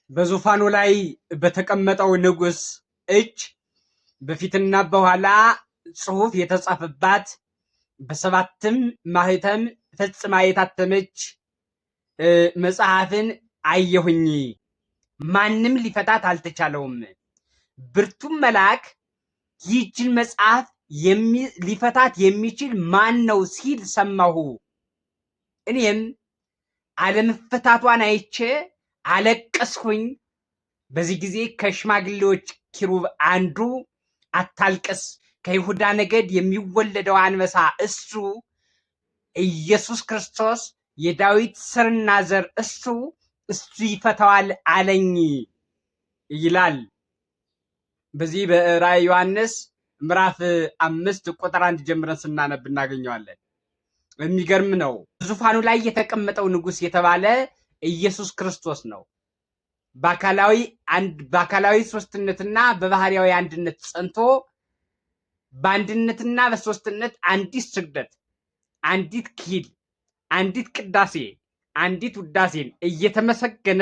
በዙፋኑ ላይ በተቀመጠው ንጉስ እጅ በፊትና በኋላ ጽሑፍ የተጻፈባት በሰባትም ማህተም ፈጽማ የታተመች መጽሐፍን አየሁኝ። ማንም ሊፈታት አልተቻለውም። ብርቱም መልአክ ይህችን መጽሐፍ ሊፈታት የሚችል ማን ነው ሲል ሰማሁ። እኔም አለመፈታቷን አይቼ አለቀስኩኝ። በዚህ ጊዜ ከሽማግሌዎች ኪሩብ አንዱ አታልቅስ፣ ከይሁዳ ነገድ የሚወለደው አንበሳ እሱ ኢየሱስ ክርስቶስ የዳዊት ስርና ዘር እሱ ይፈታዋል አለኝ ይላል። በዚህ በራዕየ ዮሐንስ ምዕራፍ 5 ቁጥር 1 ጀምረን ስናነብ እናገኘዋለን። የሚገርም ነው። ዙፋኑ ላይ የተቀመጠው ንጉስ የተባለ ኢየሱስ ክርስቶስ ነው። በአካላዊ ሶስትነትና በባህሪያዊ አንድነት ጸንቶ በአንድነትና በሶስትነት አንዲት ስግደት፣ አንዲት ኪል፣ አንዲት ቅዳሴ፣ አንዲት ውዳሴን እየተመሰገነ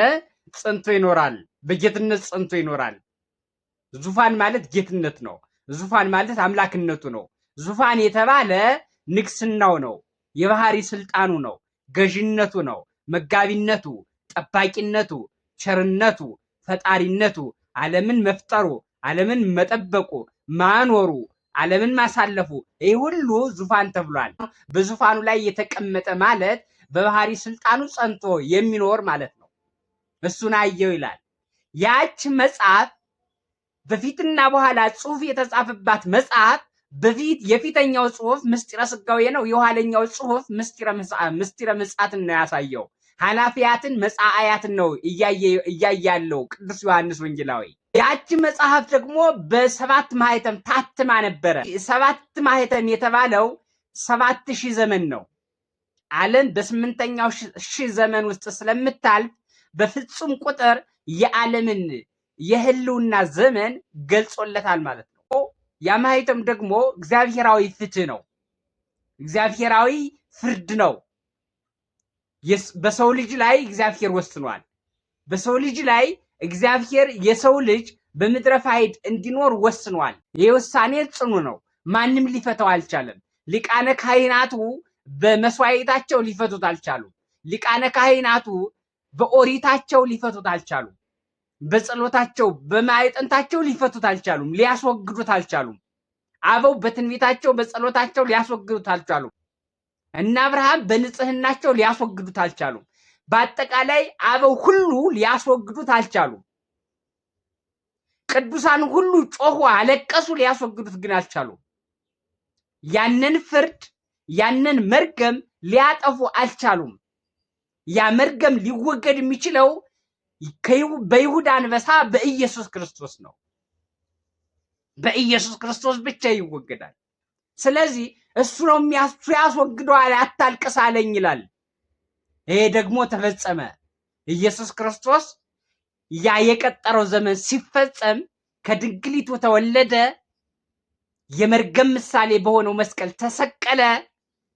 ጸንቶ ይኖራል። በጌትነት ጸንቶ ይኖራል። ዙፋን ማለት ጌትነት ነው። ዙፋን ማለት አምላክነቱ ነው። ዙፋን የተባለ ንግስናው ነው። የባህሪ ስልጣኑ ነው። ገዥነቱ ነው። መጋቢነቱ፣ ጠባቂነቱ፣ ቸርነቱ፣ ፈጣሪነቱ፣ ዓለምን መፍጠሩ፣ ዓለምን መጠበቁ፣ ማኖሩ፣ ዓለምን ማሳለፉ፣ ይህ ሁሉ ዙፋን ተብሏል። በዙፋኑ ላይ የተቀመጠ ማለት በባህሪ ስልጣኑ ጸንቶ የሚኖር ማለት ነው። እሱን አየው ይላል። ያች መጽሐፍ በፊትና በኋላ ጽሑፍ የተጻፈባት መጽሐፍ የፊተኛው ጽሑፍ ምስጢረ ስጋዌ ነው። የኋለኛው ጽሑፍ ምስጢረ ምጽአትን ነው ያሳየው። ኃላፊያትን መጻአያትን ነው እያያለው ቅዱስ ዮሐንስ ወንጌላዊ። ያቺ መጽሐፍ ደግሞ በሰባት ማህተም ታትማ ነበረ። ሰባት ማህተም የተባለው 7000 ዘመን ነው። ዓለም በ8ኛው ሺህ ዘመን ውስጥ ስለምታልፍ በፍጹም ቁጥር የዓለምን የህልውና ዘመን ገልጾለታል ማለት ነው። ያ ማህተም ደግሞ እግዚአብሔራዊ ፍትህ ነው። እግዚአብሔራዊ ፍርድ ነው። በሰው ልጅ ላይ እግዚአብሔር ወስኗል። በሰው ልጅ ላይ እግዚአብሔር የሰው ልጅ በምድረ ፋይድ እንዲኖር ወስኗል። ይህ ውሳኔ ጽኑ ነው። ማንም ሊፈታው አልቻለም። ሊቃነ ካህናቱ በመስዋዕታቸው ሊፈቱት አልቻሉም። ሊቃነ ካህናቱ በኦሪታቸው ሊፈቱት አልቻሉም። በጸሎታቸው በማዕጠንታቸው ሊፈቱት አልቻሉም። ሊያስወግዱት አልቻሉም። አበው በትንቢታቸው በጸሎታቸው ሊያስወግዱት አልቻሉም። እና አብርሃም በንጽህናቸው ሊያስወግዱት አልቻሉም። በአጠቃላይ አበው ሁሉ ሊያስወግዱት አልቻሉም። ቅዱሳን ሁሉ ጮሁ፣ አለቀሱ፣ ሊያስወግዱት ግን አልቻሉም። ያንን ፍርድ ያንን መርገም ሊያጠፉ አልቻሉም። ያ መርገም ሊወገድ የሚችለው በይሁዳ አንበሳ በኢየሱስ ክርስቶስ ነው። በኢየሱስ ክርስቶስ ብቻ ይወገዳል። ስለዚህ እሱ ነው ያስወግደዋል። አታልቅስ አለኝ ይላል። ይሄ ደግሞ ተፈጸመ። ኢየሱስ ክርስቶስ ያ የቀጠረው ዘመን ሲፈጸም ከድንግሊቱ ተወለደ። የመርገም ምሳሌ በሆነው መስቀል ተሰቀለ።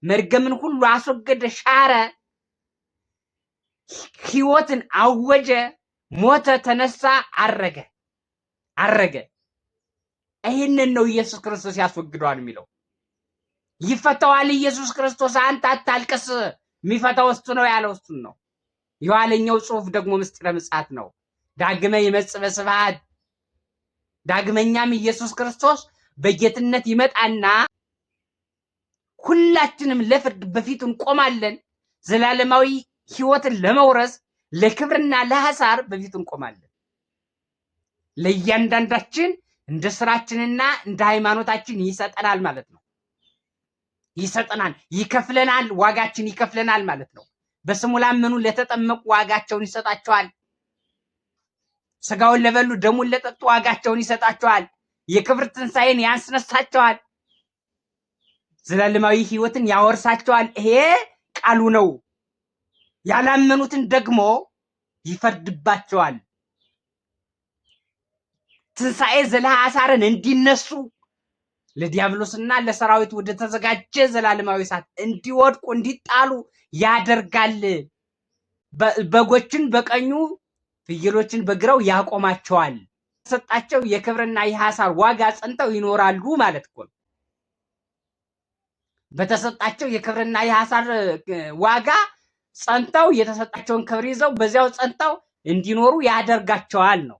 መርገምን ሁሉ አስወገደ፣ ሻረ። ሕይወትን አወጀ፣ ሞተ፣ ተነሳ፣ አረገ። ይህንን ነው ኢየሱስ ክርስቶስ ያስወግደዋል የሚለው። ይፈታዋል ኢየሱስ ክርስቶስ። አንተ አታልቅስ፣ የሚፈታው እሱ ነው ያለው እሱን ነው። የኋለኛው ጽሑፍ ደግሞ ምስጢረ ምጽአት ነው። ዳግመ ይመጽእ በስብሐት። ዳግመኛም ኢየሱስ ክርስቶስ በጌትነት ይመጣና ሁላችንም ለፍርድ በፊቱ እንቆማለን። ዘላለማዊ ሕይወትን ለመውረስ ለክብርና ለሐሳር በፊቱ እንቆማለን። ለእያንዳንዳችን እንደ ስራችንና እንደ ሃይማኖታችን ይሰጠናል ማለት ነው። ይሰጠናል፣ ይከፍለናል፣ ዋጋችን ይከፍለናል ማለት ነው። በስሙ ላመኑ ለተጠመቁ ዋጋቸውን ይሰጣቸዋል። ስጋውን ለበሉ ደሙን ለጠጡ ዋጋቸውን ይሰጣቸዋል። የክብር ትንሣኤን ያስነሳቸዋል። ዘላለማዊ ሕይወትን ያወርሳቸዋል። ይሄ ቃሉ ነው። ያላመኑትን ደግሞ ይፈርድባቸዋል። ትንሣኤ ዘለሐሳርን እንዲነሱ ለዲያብሎስና ለሰራዊት ወደ ተዘጋጀ ዘላለማዊ እሳት እንዲወድቁ እንዲጣሉ ያደርጋል። በጎችን በቀኙ ፍየሎችን በግራው ያቆማቸዋል። የተሰጣቸው የክብርና የሐሳር ዋጋ ጸንተው ይኖራሉ ማለት እኮ ነው። በተሰጣቸው የክብርና የሐሳር ዋጋ ጸንተው የተሰጣቸውን ክብር ይዘው በዚያው ጸንተው እንዲኖሩ ያደርጋቸዋል ነው።